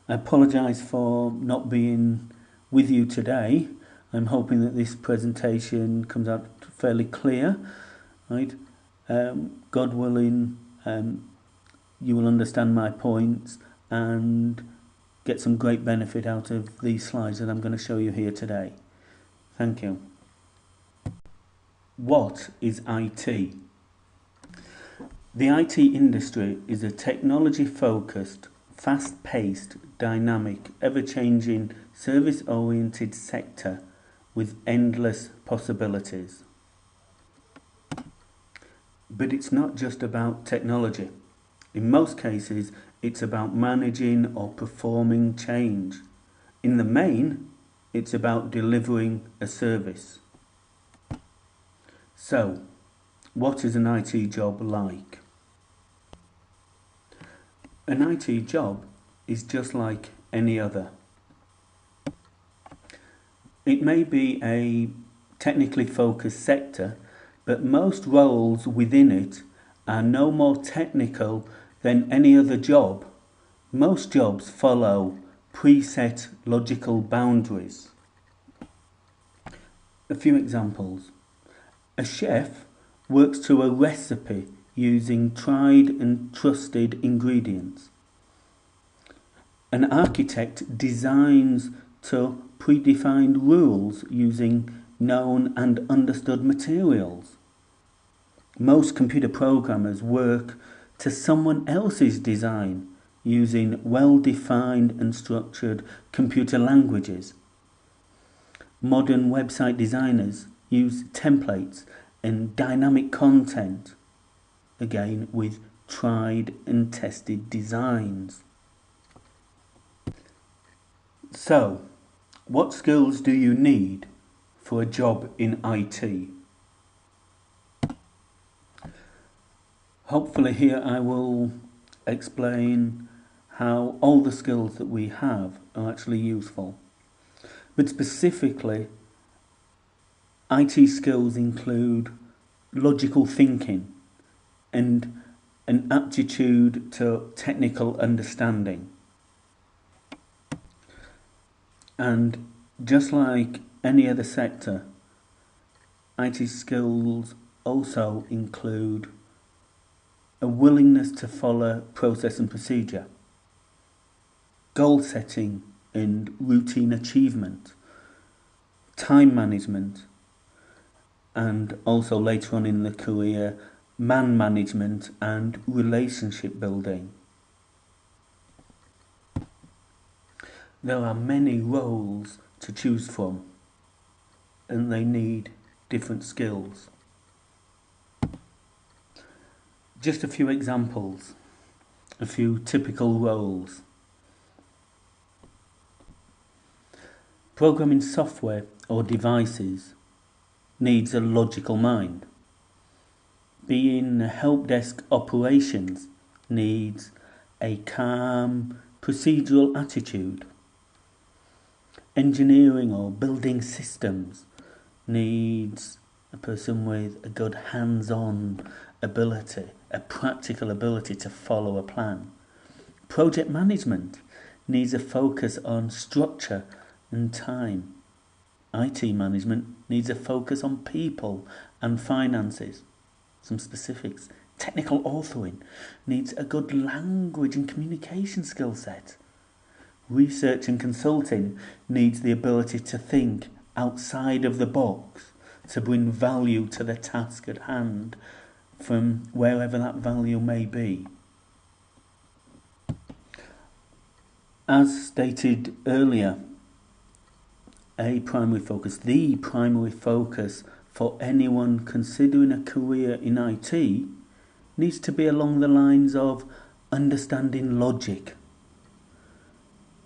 I apologise for not being with you today. I'm hoping that this presentation comes out fairly clear, right? God willing, you will understand my points and get some great benefit out of these slides that I'm going to show you here today. Thank you. What is IT? The IT industry is a technology-focused, fast-paced, dynamic, ever-changing, service-oriented sector with endless possibilities. But it's not just about technology. In most cases, it's about managing or performing change. In the main, it's about delivering a service. So, what is an IT job like? An IT job is just like any other. It may be a technically focused sector, but most roles within it are no more technical than any other job. Most jobs follow preset logical boundaries. A few examples. A chef works to a recipe using tried and trusted ingredients. An architect designs to predefined rules using known and understood materials. Most computer programmers work to someone else's design using well-defined and structured computer languages. Modern website designers use templates and dynamic content, again with tried and tested designs. So, what skills do you need for a job in IT? Hopefully here I will explain how all the skills that we have are actually useful. But specifically, IT skills include logical thinking and an aptitude to technical understanding. And just like any other sector, IT skills also include a willingness to follow process and procedure, goal setting and routine achievement, time management, and also later on in the career, man management and relationship building. There are many roles to choose from, and they need different skills. Just a few examples, a few typical roles. Programming software or devices needs a logical mind. Being help desk operations needs a calm, procedural attitude. Engineering or building systems needs a person with a good hands-on ability, a practical ability to follow a plan. Project management needs a focus on structure and time. IT management needs a focus on people and finances. Some specifics. Technical authoring needs a good language and communication skill set. Research and consulting needs the ability to think outside of the box to bring value to the task at hand from wherever that value may be. As stated earlier, the primary focus for anyone considering a career in IT needs to be along the lines of understanding logic.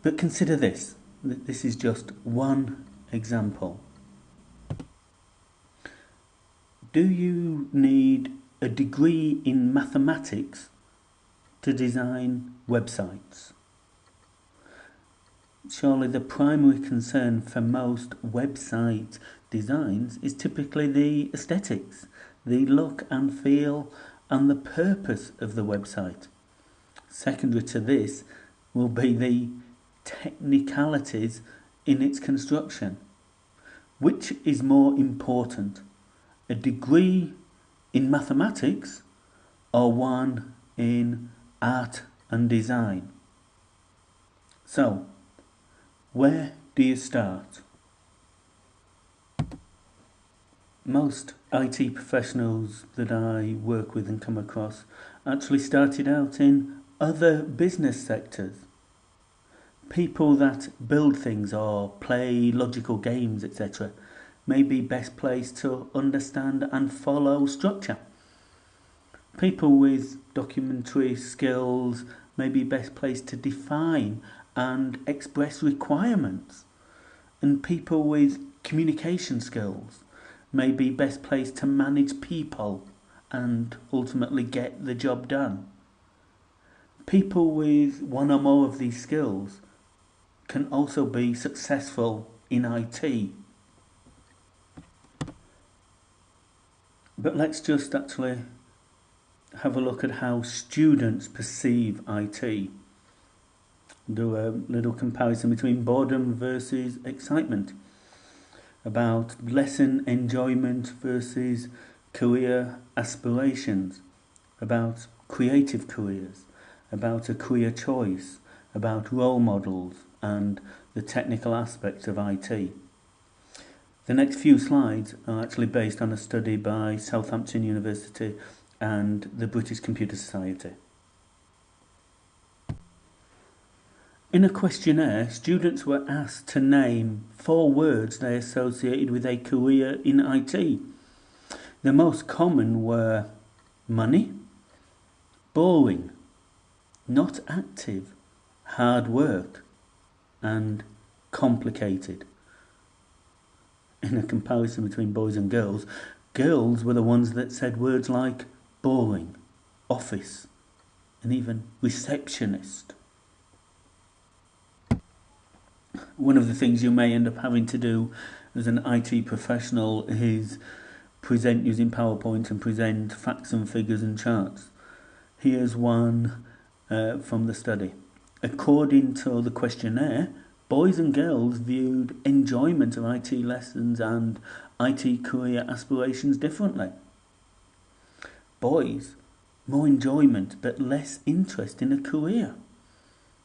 But consider this is just one example. Do you need a degree in mathematics to design websites? Surely the primary concern for most website designs is typically the aesthetics, the look and feel and the purpose of the website. Secondary to this will be the technicalities in its construction. Which is more important, a degree in mathematics or one in art and design? So, where do you start? Most IT professionals that I work with and come across actually started out in other business sectors. People that build things or play logical games, etc., may be best placed to understand and follow structure. People with documentary skills may be best placed to define and express requirements. And people with communication skills may be best placed to manage people and ultimately get the job done. People with one or more of these skills can also be successful in IT. But let's just actually have a look at how students perceive IT. Do a little comparison between boredom versus excitement, about lesson enjoyment versus career aspirations, about creative careers, about a career choice, about role models and the technical aspects of IT. The next few slides are actually based on a study by Southampton University and the British Computer Society. In a questionnaire, students were asked to name 4 words they associated with a career in IT. The most common were money, boring, not active, hard work, and complicated. In a comparison between boys and girls, girls were the ones that said words like boring, office, and even receptionist. One of the things you may end up having to do as an IT professional is present using PowerPoint and present facts and figures and charts. Here's one from the study. According to the questionnaire, boys and girls viewed enjoyment of IT lessons and IT career aspirations differently. Boys, more enjoyment but less interest in a career.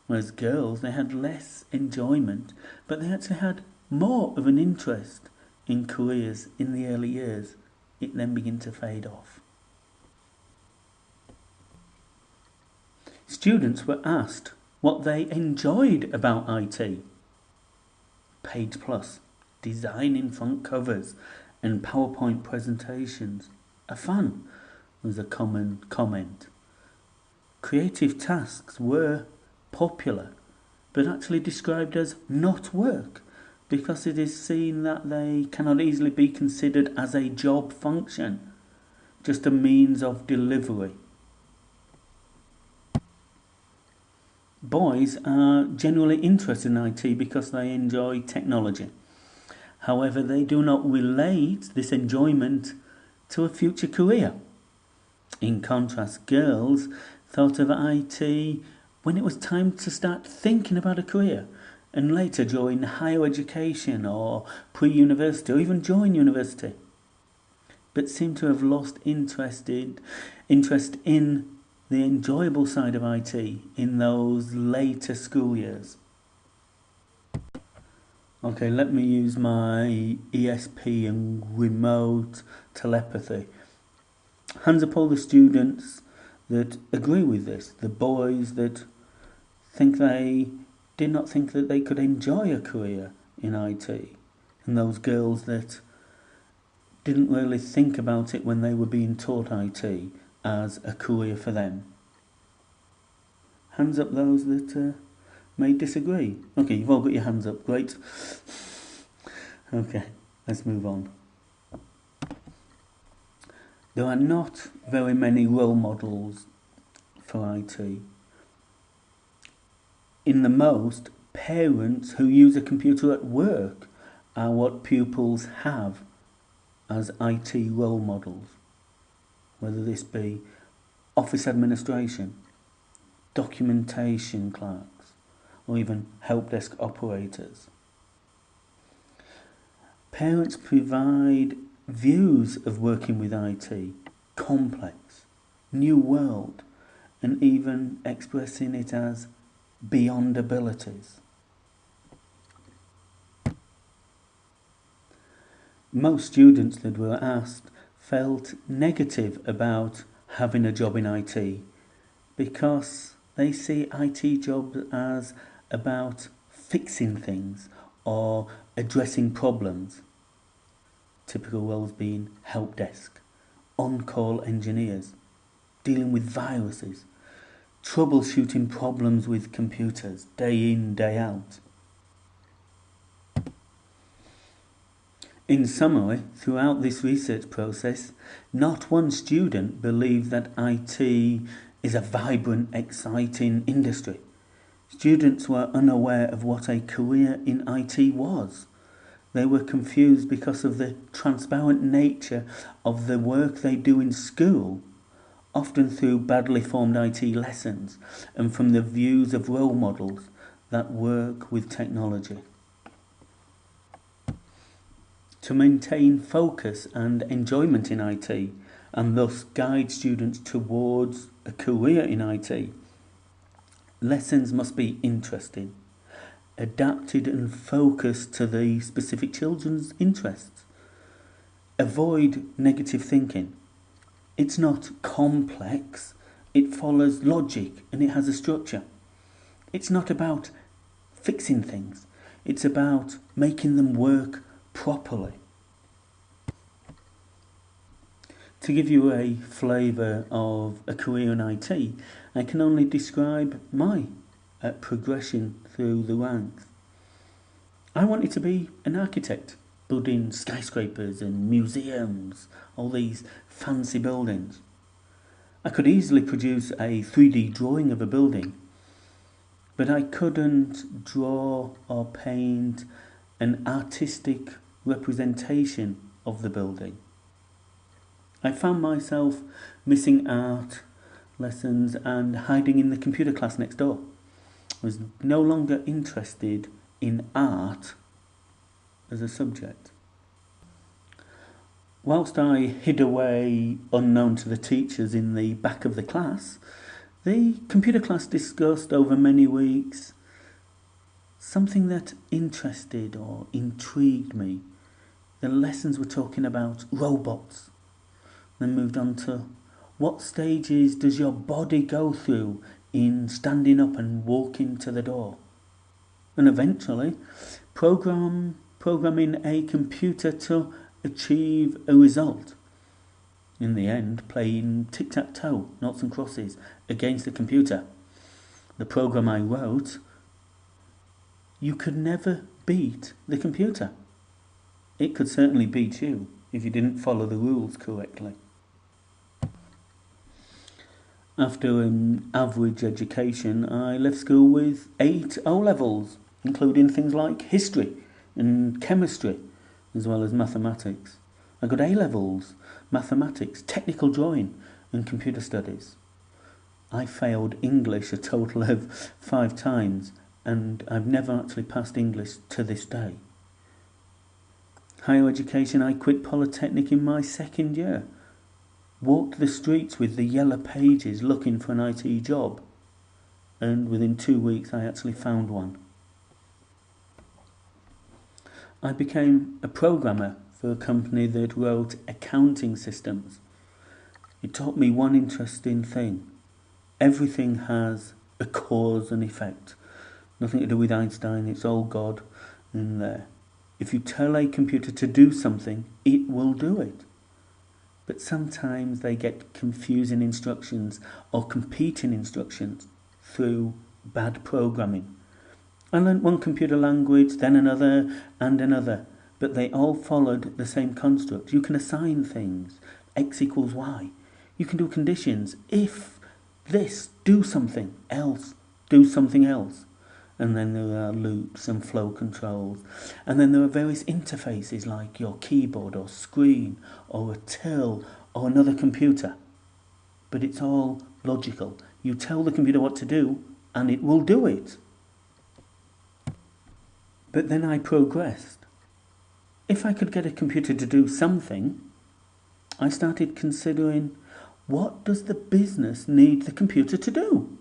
Whereas girls, they had less enjoyment, but they actually had more of an interest in careers in the early years. It then began to fade off. Students were asked what they enjoyed about IT. Page Plus, designing front covers and PowerPoint presentations are fun, was a common comment. Creative tasks were popular, but actually described as not work, because it is seen that they cannot easily be considered as a job function, just a means of delivery. Boys are generally interested in IT because they enjoy technology. However, they do not relate this enjoyment to a future career. In contrast, girls thought of IT when it was time to start thinking about a career, and later during higher education or pre-university or even during university, but seem to have lost interest in the enjoyable side of IT in those later school years. Okay, let me use my ESP and remote telepathy. Hands up all the students that agree with this, the boys that think they did not think that they could enjoy a career in IT, and those girls that didn't really think about it when they were being taught IT as a career for them. Hands up those that may disagree. Okay, you've all got your hands up, great. Okay, let's move on. There are not very many role models for IT. In the most, parents who use a computer at work are what pupils have as IT role models, whether this be office administration, documentation clerks, or even help desk operators. Parents provide views of working with IT, complex, new world, and even expressing it as beyond abilities. Most students that were asked felt negative about having a job in IT because they see IT jobs as about fixing things or addressing problems. Typical roles being help desk, on-call engineers, dealing with viruses, troubleshooting problems with computers day in, day out. In summary, throughout this research process, not one student believed that IT is a vibrant, exciting industry. Students were unaware of what a career in IT was. They were confused because of the transparent nature of the work they do in school, often through badly formed IT lessons and from the views of role models that work with technology. To maintain focus and enjoyment in IT and thus guide students towards a career in IT, lessons must be interesting, adapted and focused to the specific children's interests. Avoid negative thinking. It's not complex, it follows logic and it has a structure. It's not about fixing things, it's about making them work properly. To give you a flavour of a career in IT, I can only describe my progression through the ranks. I wanted to be an architect, building skyscrapers and museums, all these fancy buildings. I could easily produce a 3D drawing of a building, but I couldn't draw or paint an artistic representation of the building. I found myself missing art lessons and hiding in the computer class next door. I was no longer interested in art as a subject. Whilst I hid away unknown to the teachers in the back of the class, the computer class discussed over many weeks something that interested or intrigued me. The lessons were talking about robots. Then moved on to what stages does your body go through in standing up and walking to the door? And eventually, programming a computer to achieve a result. In the end, playing tic-tac-toe, noughts and crosses, against the computer. The program I wrote, you could never beat the computer. It could certainly beat you if you didn't follow the rules correctly. After an average education, I left school with 8 O-levels, including things like history and chemistry, as well as mathematics. I got A-levels, mathematics, technical drawing and computer studies. I failed English a total of 5 times, and I've never actually passed English to this day. Higher education, I quit Polytechnic in my 2nd year. Walked the streets with the yellow pages looking for an IT job, and within 2 weeks I actually found one. I became a programmer for a company that wrote accounting systems. It taught me one interesting thing. Everything has a cause and effect. Nothing to do with Einstein, it's all God in there. If you tell a computer to do something, it will do it. But sometimes they get confusing instructions or competing instructions through bad programming. I learnt one computer language, then another and another, but they all followed the same construct. You can assign things, x equals y. You can do conditions, if this, do something else, do something else. And then there are loops and flow controls. And then there are various interfaces like your keyboard or screen or a till or another computer. But it's all logical. You tell the computer what to do and it will do it. But then I progressed. If I could get a computer to do something, I started considering, what does the business need the computer to do?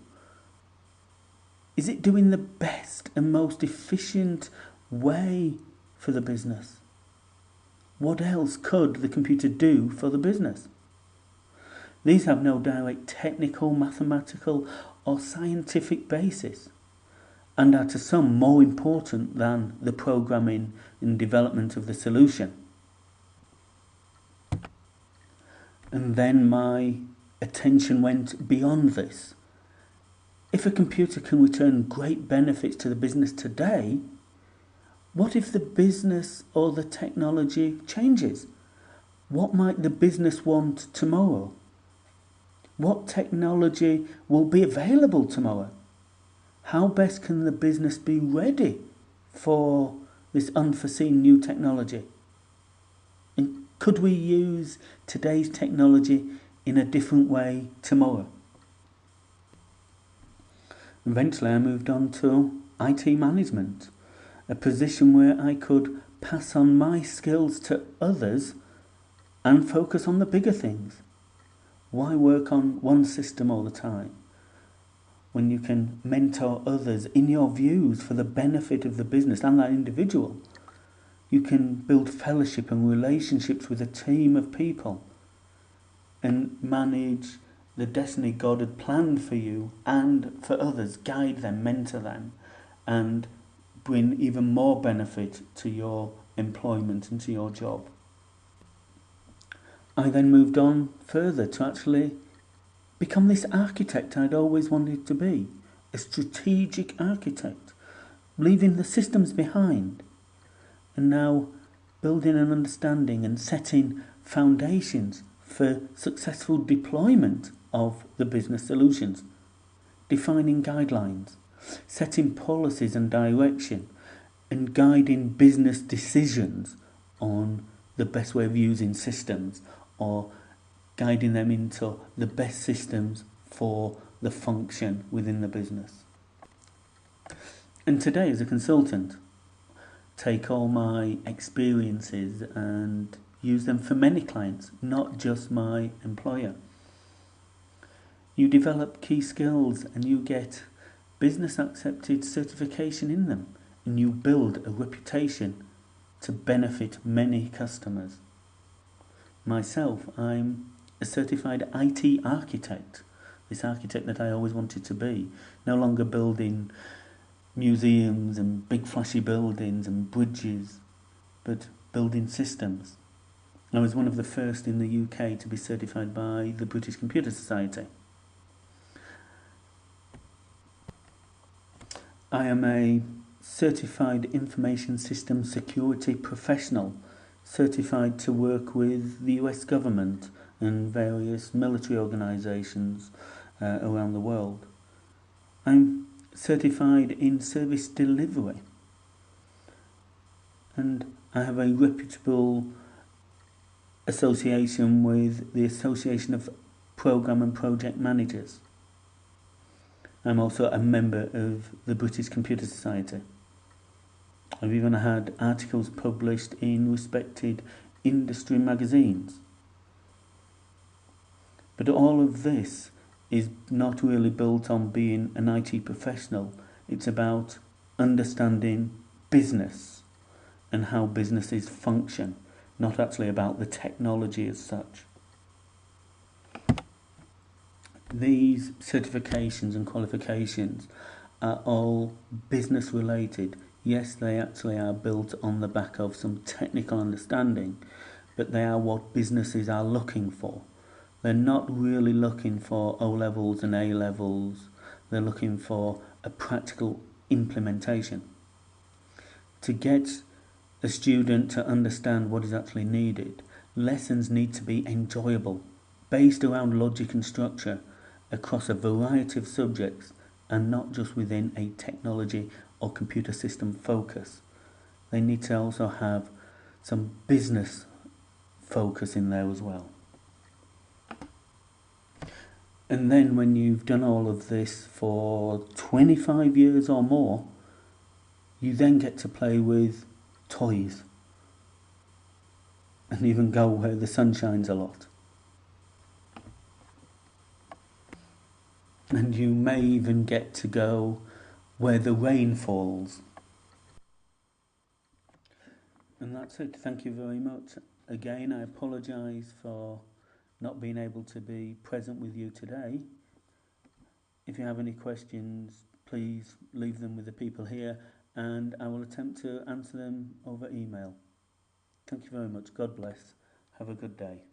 Is it doing the best and most efficient way for the business? What else could the computer do for the business? These have no direct technical, mathematical or scientific basis, and are to some more important than the programming and development of the solution. And then my attention went beyond this. If a computer can return great benefits to the business today, what if the business or the technology changes? What might the business want tomorrow? What technology will be available tomorrow? How best can the business be ready for this unforeseen new technology? And could we use today's technology in a different way tomorrow? Eventually I moved on to IT management, a position where I could pass on my skills to others and focus on the bigger things. Why work on one system all the time when you can mentor others in your views for the benefit of the business and that individual? You can build fellowship and relationships with a team of people and manage the destiny God had planned for you and for others, guide them, mentor them, and bring even more benefit to your employment and to your job. I then moved on further to actually become this architect I'd always wanted to be, a strategic architect, leaving the systems behind, and now building an understanding and setting foundations for successful deployment of the business solutions, defining guidelines, setting policies and direction, and guiding business decisions on the best way of using systems, or guiding them into the best systems for the function within the business. And today, as a consultant, take all my experiences and use them for many clients, not just my employer. You develop key skills and you get business accepted certification in them, and you build a reputation to benefit many customers. Myself, I'm a certified IT architect, this architect that I always wanted to be, no longer building museums and big flashy buildings and bridges, but building systems. I was one of the first in the UK to be certified by the British Computer Society. I am a certified information system security professional, certified to work with the US government and various military organisations around the world. I'm certified in service delivery, and I have a reputable association with the Association of Programme and Project Managers. I'm also a member of the British Computer Society. I've even had articles published in respected industry magazines. But all of this is not really built on being an IT professional. It's about understanding business and how businesses function, not actually about the technology as such. These certifications and qualifications are all business related. Yes, they actually are built on the back of some technical understanding, but they are what businesses are looking for. They're not really looking for O-levels and A-levels. They're looking for a practical implementation. To get a student to understand what is actually needed, lessons need to be enjoyable, based around logic and structure, across a variety of subjects, and not just within a technology or computer system focus. They need to also have some business focus in there as well. And then when you've done all of this for 25 years or more, You then get to play with toys and even go where the sun shines a lot. And you may even get to go where the rain falls. And that's it. Thank you very much. Again, I apologise for not being able to be present with you today. If you have any questions, please leave them with the people here, and I will attempt to answer them over email. Thank you very much. God bless. Have a good day.